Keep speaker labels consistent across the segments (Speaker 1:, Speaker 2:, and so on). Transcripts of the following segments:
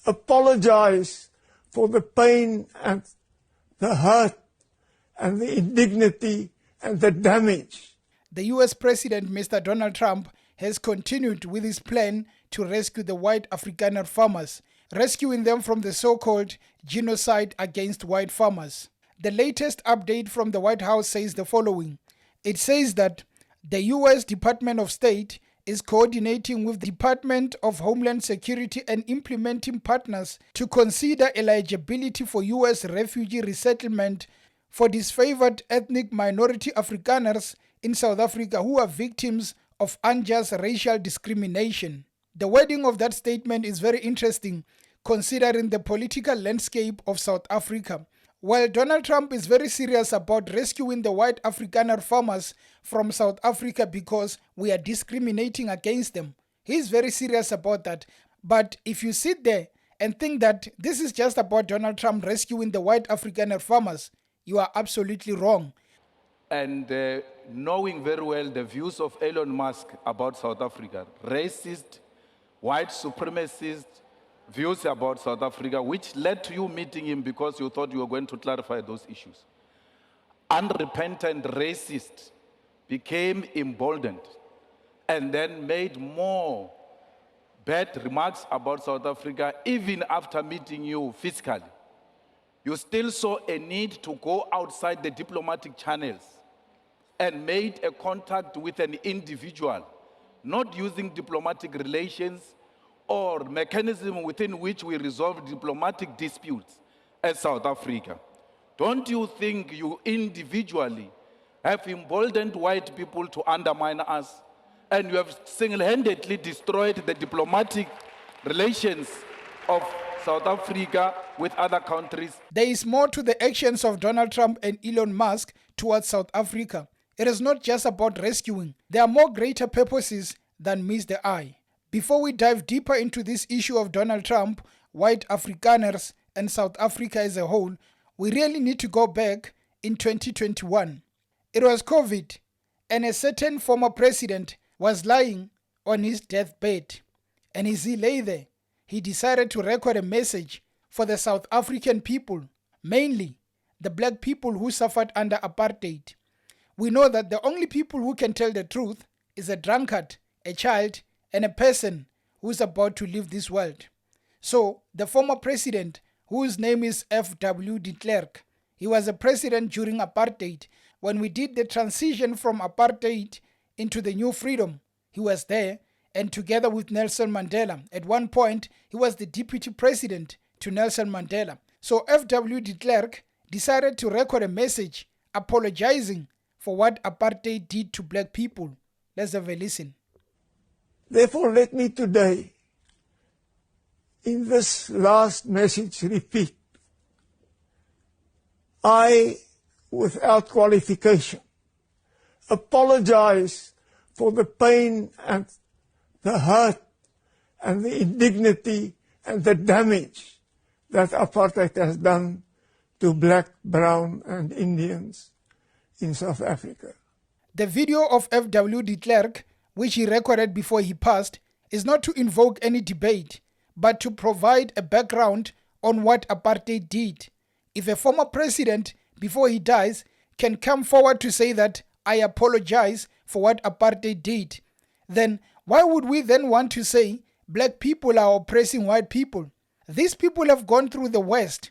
Speaker 1: apologize for the pain and the hurt and the indignity and the damage.
Speaker 2: The US President, Mr. Donald Trump, has continued with his plan to rescue the White Afrikaner farmers, rescuing them from the so-called genocide against white farmers. The latest update from the White House says the following. It says that the US Department of State is coordinating with the Department of Homeland Security and implementing partners to consider eligibility for US refugee resettlement for disfavored ethnic minority Afrikaners in South Africa who are victims of unjust racial discrimination. The wording of that statement is very interesting considering the political landscape of South Africa. While Donald Trump is very serious about rescuing the White Afrikaner farmers from South Africa because we are discriminating against them, he's very serious about that. But if you sit there and think that this is just about Donald Trump rescuing the White Afrikaner farmers, you are absolutely wrong.
Speaker 3: And knowing very well the views of Elon Musk about South Africa, racist, white supremacist views about South Africa, which led to you meeting him because you thought you were going to clarify those issues. Unrepentant racist became emboldened and then made more bad remarks about South Africa even after meeting you physically. You still saw a need to go outside the diplomatic channels and made a contact with an individual, not using diplomatic relations or mechanism within which we resolve diplomatic disputes as South Africa. Don't you think you individually have emboldened white people to undermine us, and you have single-handedly destroyed the diplomatic relations of South Africa with other countries?
Speaker 2: There is more to the actions of Donald Trump and Elon Musk towards South Africa. It is not just about rescuing. There are more greater purposes than meets the eye. Before we dive deeper into this issue of Donald Trump, White Afrikaners, and South Africa as a whole, we really need to go back in 2021. It was COVID, and a certain former president was lying on his deathbed. And as he lay there, he decided to record a message for the South African people, mainly the black people who suffered under apartheid. We know that the only people who can tell the truth is a drunkard, a child, and a person who's about to leave this world. So, the former president, whose name is F.W. de Klerk, he was a president during apartheid. When we did the transition from apartheid into the new freedom, he was there, and together with Nelson Mandela. At one point, he was the deputy president to Nelson Mandela. So F.W. de Klerk decided to record a message apologizing for what apartheid did to black people. Let's have a listen.
Speaker 1: Therefore, let me today, in this last message, repeat. I, without qualification, apologize for the pain and the hurt and the indignity and the damage that apartheid has done to black, brown, and Indians in South Africa.
Speaker 2: The video of F.W. de Klerk, which he recorded before he passed, is not to invoke any debate, but to provide a background on what apartheid did. If a former president, before he dies, can come forward to say that, I apologize for what apartheid did, then why would we then want to say black people are oppressing white people? These people have gone through the West,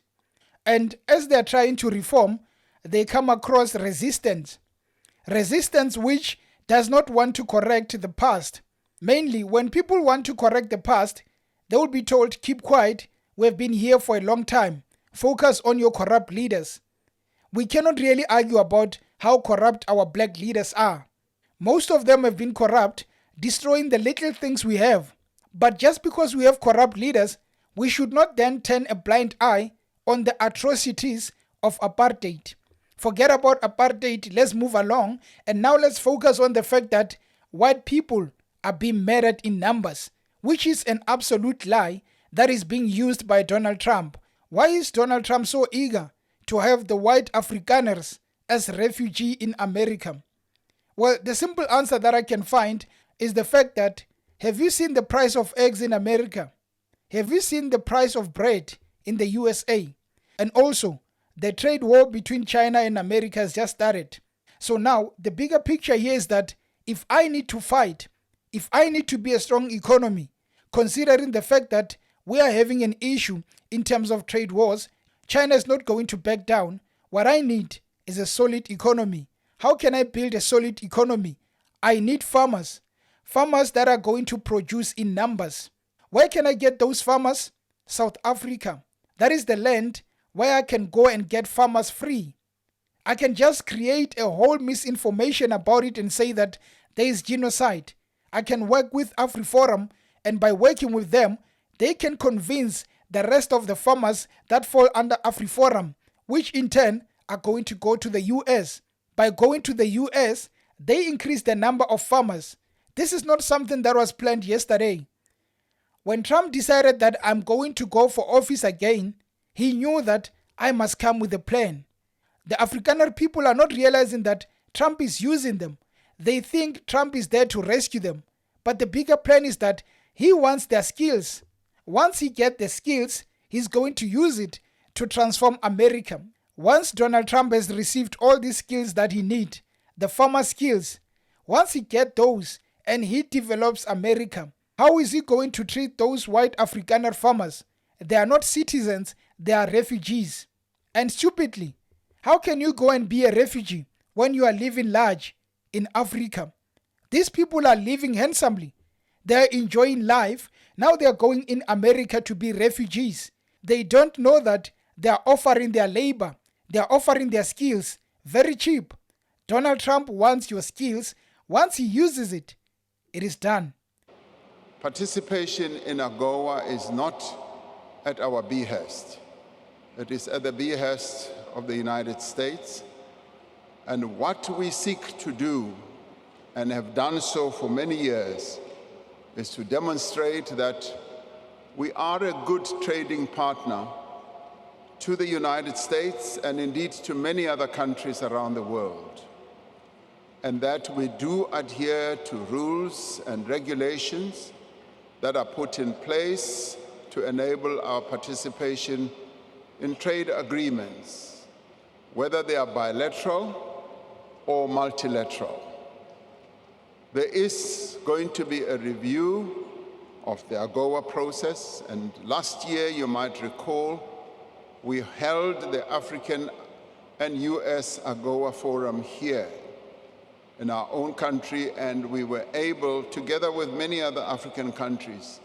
Speaker 2: and as they are trying to reform, they come across resistance. Resistance which does not want to correct the past. Mainly, when people want to correct the past, they will be told, keep quiet, we have been here for a long time. Focus on your corrupt leaders. We cannot really argue about how corrupt our black leaders are. Most of them have been corrupt, destroying the little things we have. But just because we have corrupt leaders, we should not then turn a blind eye on the atrocities of apartheid. Forget about apartheid, let's move along, and now let's focus on the fact that white people are being murdered in numbers, which is an absolute lie that is being used by Donald Trump. Why is Donald Trump so eager to have the White Afrikaners as refugees in America? Well, the simple answer that I can find is the fact that, have you seen the price of eggs in America? Have you seen the price of bread in the USA? And also, the trade war between China and America has just started. So now, the bigger picture here is that if I need to fight, if I need to be a strong economy, considering the fact that we are having an issue in terms of trade wars, China is not going to back down. What I need is a solid economy. How can I build a solid economy? I need farmers. Farmers that are going to produce in numbers. Where can I get those farmers? South Africa. That is the land where I can go and get farmers free. I can just create a whole misinformation about it and say that there is genocide. I can work with AfriForum, and by working with them, they can convince the rest of the farmers that fall under AfriForum, which in turn are going to go to the US. By going to the US, they increase the number of farmers. This is not something that was planned yesterday. When Trump decided that I'm going to go for office again, he knew that I must come with a plan. The Afrikaner people are not realizing that Trump is using them. They think Trump is there to rescue them. But the bigger plan is that he wants their skills. Once he gets the skills, he's going to use it to transform America. Once Donald Trump has received all these skills that he needs, the farmer skills, once he gets those and he develops America, how is he going to treat those white Afrikaner farmers? They are not citizens, they are refugees. And stupidly, how can you go and be a refugee when you are living large in Africa? These people are living handsomely. They are enjoying life. Now they are going in America to be refugees. They don't know that they are offering their labor. They are offering their skills very cheap. Donald Trump wants your skills. Once he uses it, it is done.
Speaker 4: Participation in AGOA is not at our behest. It is at the behest of the United States. And what we seek to do, and have done so for many years, is to demonstrate that we are a good trading partner to the United States and indeed to many other countries around the world, and that we do adhere to rules and regulations that are put in place to enable our participation in trade agreements, whether they are bilateral or multilateral. There is going to be a review of the AGOA process, and last year, you might recall, we held the African and US AGOA Forum here in our own country, and we were able, together with many other African countries,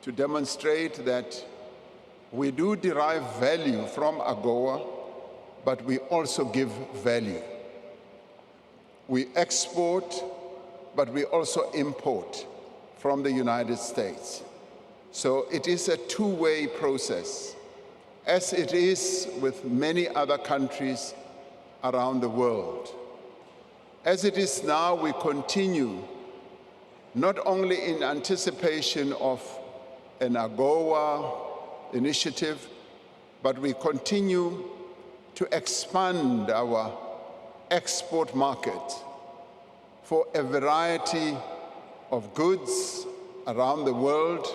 Speaker 4: to demonstrate that we do derive value from AGOA, but we also give value. We export, but we also import from the United States. So it is a two-way process, as it is with many other countries around the world. As it is now, we continue not only in anticipation of an AGOA initiative, but we continue to expand our export market for a variety of goods around the world.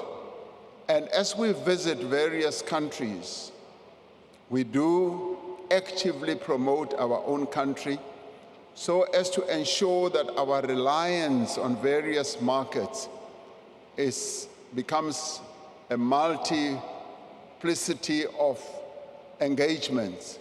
Speaker 4: And as we visit various countries, we do actively promote our own country so as to ensure that our reliance on various markets becomes a multiplicity of engagements